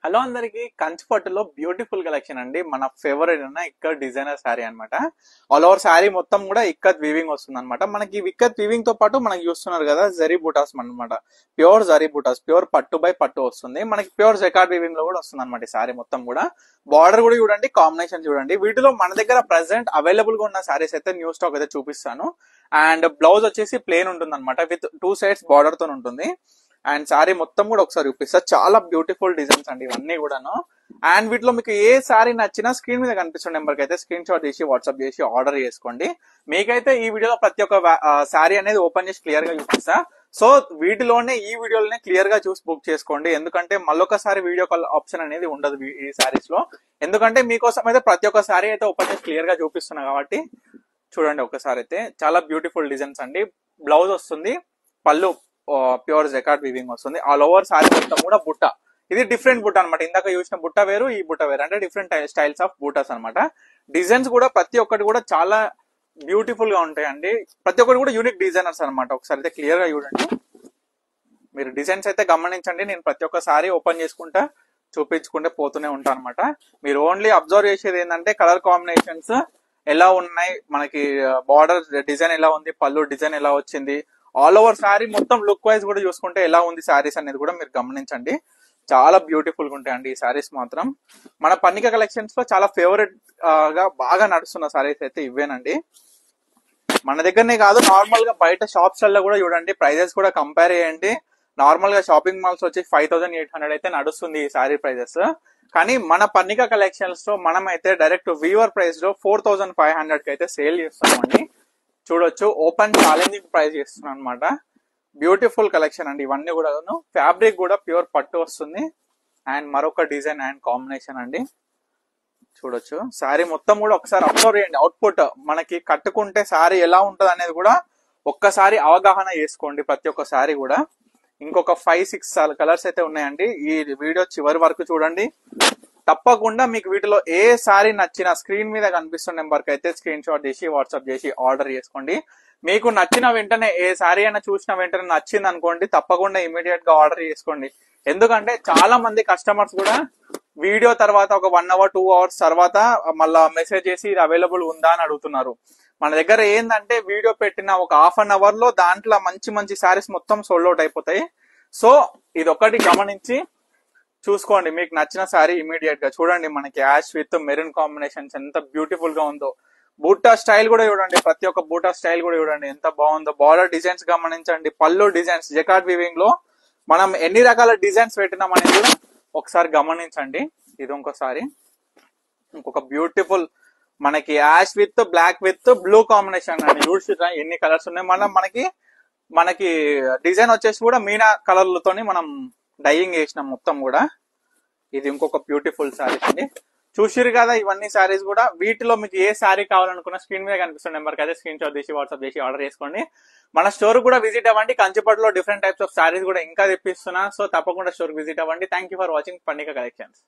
Hello అందరికి కంచిపట్టులో beautiful collection అండి. మన ఫేవరెట్ అన్న ఇక్కత్ డిజైనర్ శారీ అన్నమాట. ఆల్ ఓవర్ శారీ మొత్తం కూడా ఇక్కత్ వీవింగ్ వస్తుంది అనమాట. మనకి ఇక్కత్ వీవింగ్ తో పాటు మనకి చూస్తున్నారు కదా జరీ బూటాస్ అనమాట. ప్యూర్ జరీ బూటాస్, ప్యూర్ పట్టు బై పట్టు వస్తుంది. మనకి ప్యూర్ జకార్డ్ వీవింగ్ లో కూడా వస్తుంది అనమాట. ఈ శారీ మొత్తం కూడా బార్డర్ కూడా చూడండి, కాంబినేషన్ చూడండి. వీటిలో మన దగ్గర ప్రెసెంట్ అవైలబుల్ గా ఉన్న శారీస్ అయితే న్యూ స్టాక్ అయితే చూపిస్తాను. అండ్ బ్లౌజ్ వచ్చేసి ప్లేన్ ఉంటుంది అనమాట, విత్ 2 సైడ్స్ బార్డర్ తో ఉంటుంది. అండ్ శారీ మొత్తం కూడా ఒకసారి చూపిస్తా. చాలా బ్యూటిఫుల్ డిజైన్స్ అండి ఇవన్నీ కూడాను. అండ్ వీటిలో మీకు ఏ శారీ నచ్చినా స్క్రీన్ మీద కనిపిస్తున్న నెంబర్కి అయితే స్క్రీన్ షాట్ చేసి వాట్సాప్ చేసి ఆర్డర్ చేసుకోండి. మీకైతే ఈ వీడియోలో ప్రతి ఒక్క శారీ అనేది ఓపెన్ చేసి క్లియర్ గా చూపిస్తా. సో వీటిలోనే ఈ వీడియోలోనే క్లియర్ గా చూసి బుక్ చేసుకోండి. ఎందుకంటే మళ్ళొకసారి వీడియో కాల్ ఆప్షన్ అనేది ఉండదు ఈ శారీస్ లో. ఎందుకంటే మీకోసం అయితే ప్రతి ఒక్క శారీ అయితే ఓపెన్ చేసి క్లియర్ గా చూపిస్తున్నా కాబట్టి చూడండి ఒకసారి. అయితే చాలా బ్యూటిఫుల్ డిజైన్స్ అండి. బ్లౌజ్ వస్తుంది, పళ్ళు ప్యూర్ జకార్డ్ వీవింగ్ వస్తుంది. ఆల్ ఓవర్ సారీ మొత్తం కూడా బుట్ట. ఇది డిఫరెంట్ బుట్ట అనమాట. ఇందాక చూసిన బుట్ట వేరు, ఈ బుట్ట వేరు. అంటే డిఫరెంట్ స్టైల్స్ ఆఫ్ బూటాస్ అనమాట. డిజైన్స్ కూడా ప్రతి ఒక్కటి కూడా చాలా బ్యూటిఫుల్ గా ఉంటాయండి. ప్రతి ఒక్కటి కూడా యూనిక్ డిజైనర్స్ అనమాట. ఒకసారి అయితే క్లియర్ గా చూడండి. మీరు డిజైన్స్ అయితే గమనించండి. నేను ప్రతి ఒక్క సారీ ఓపెన్ చేసుకుంటా చూపించుకుంటే పోతూనే ఉంటాను అనమాట. మీరు ఓన్లీ అబ్జర్వ్ చేసేది ఏంటంటే కలర్ కాంబినేషన్స్ ఎలా ఉన్నాయి, మనకి బార్డర్ డిజైన్ ఎలా ఉంది, పళ్ళు డిజైన్ ఎలా వచ్చింది, ఆల్ ఓవర్ శారీ మొత్తం లుక్ వైజ్ కూడా చూసుకుంటే ఎలా ఉంది శారీస్ అనేది కూడా మీరు గమనించండి. చాలా బ్యూటిఫుల్ గా ఉంటాయండి ఈ శారీస్ మాత్రం. మన పన్నిక కలెక్షన్స్ లో చాలా ఫేవరెట్ గా బాగా నడుస్తున్న శారీస్ అయితే ఇవేనండి. మన దగ్గరనే కాదు, నార్మల్ గా బయట షాప్స్ లలో కూడా చూడండి, ప్రైజెస్ కూడా కంపేర్ చేయండి. నార్మల్ గా షాపింగ్ మాల్స్ వచ్చి 5800 అయితే నడుస్తుంది ఈ శారీ ప్రైజెస్. కానీ మన పన్నిక కలెక్షన్స్ లో మనం అయితే డైరెక్ట్ వీవర్ ప్రైస్ లో 4500 కి అయితే సేల్ చేస్తున్నామండి. చూడొచ్చు, ఓపెన్ ఛాలెంజింగ్ ప్రైస్ చేస్తున్నాను అనమాట. బ్యూటిఫుల్ కలెక్షన్ అండి ఇవన్నీ కూడా. ఫ్యాబ్రిక్ కూడా ప్యూర్ పట్టు వస్తుంది. అండ్ మరొక డిజైన్ అండ్ కాంబినేషన్ అండి. చూడొచ్చు, శారీ మొత్తం కూడా ఒకసారి అబ్జర్వ్ చేయండి. అవుట్పుట్ మనకి కట్టుకుంటే శారీ ఎలా ఉంటది అనేది కూడా ఒక్కసారి అవగాహన చేసుకోండి ప్రతి ఒక్క శారీ కూడా. ఇంకొక 5-6 కలర్స్ అయితే ఉన్నాయండి. ఈ వీడియో చివరి వరకు చూడండి. తప్పకుండా మీకు వీటిలో ఏ శారీ నచ్చినా స్క్రీన్ మీద కనిపిస్తున్న నెంబర్కి అయితే స్క్రీన్ షాట్ చేసి వాట్సాప్ చేసి ఆర్డర్ చేసుకోండి. మీకు నచ్చిన వెంటనే ఏ శారీ అయినా చూసిన వెంటనే నచ్చింది అనుకోండి, తప్పకుండా ఇమీడియట్ గా ఆర్డర్ చేసుకోండి. ఎందుకంటే చాలా మంది కస్టమర్స్ కూడా వీడియో తర్వాత ఒక 1 అవర్ 2 అవర్స్ తర్వాత మళ్ళా మెసేజ్ చేసి ఇది అవైలబుల్ ఉందా అని అడుగుతున్నారు. మన దగ్గర ఏంటంటే వీడియో పెట్టిన ఒక హాఫ్ అన్ అవర్ లో దాంట్లో మంచి మంచి శారీస్ మొత్తం సోల్డ్ అవుట్ అయిపోతాయి. సో ఇది ఒకటి గమనించి చూసుకోండి. మీకు నచ్చిన శారీ ఇమీడియట్ గా చూడండి. మనకి యాష్ విత్ మెరూన్ కాంబినేషన్స్ ఎంత బ్యూటిఫుల్ గా ఉందో. బూటా స్టైల్ కూడా చూడండి, ప్రతి ఒక్క బూటా స్టైల్ కూడా చూడండి ఎంత బాగుందో. బార్డర్ డిజైన్స్ గమనించండి, పళ్ళు డిజైన్స్ జకార్డ్ వీవింగ్ లో మనం ఎన్ని రకాల డిజైన్స్ పెట్టినాం అనేది కూడా ఒకసారి గమనించండి. ఇది ఇంకోసారి ఇంకొక బ్యూటిఫుల్ మనకి ash with black with blue combination అండి. చూసి ఎన్ని కలర్స్ ఉన్నాయి. మనకి డిజైన్ వచ్చేసి కూడా మీనా కలర్లతోని మనం డైయింగ్ చేసినాం మొత్తం కూడా. ఇది ఇంకొక బ్యూటిఫుల్ శారీస్ అండి. చూసిరు కదా ఇవన్నీ శారీస్ కూడా. వీటిలో మీకు ఏ శారీ కావాలనుకున్న స్క్రీన్ మీద కనిపిస్తున్న నెంబర్కి అయితే స్క్రీన్ షాట్ చేసి వాట్సాప్ చేసి ఆర్డర్ చేసుకోండి. మన స్టోర్ కూడా విజిట్ అవ్వండి. కంచిపట్టులో డిఫరెంట్ టైప్స్ ఆఫ్ శారీస్ కూడా ఇంకా తెప్పిస్తున్నా. సో తప్పకుండా స్టోర్ విజిట్ అవ్వండి. Thank you for watching Pannika collections.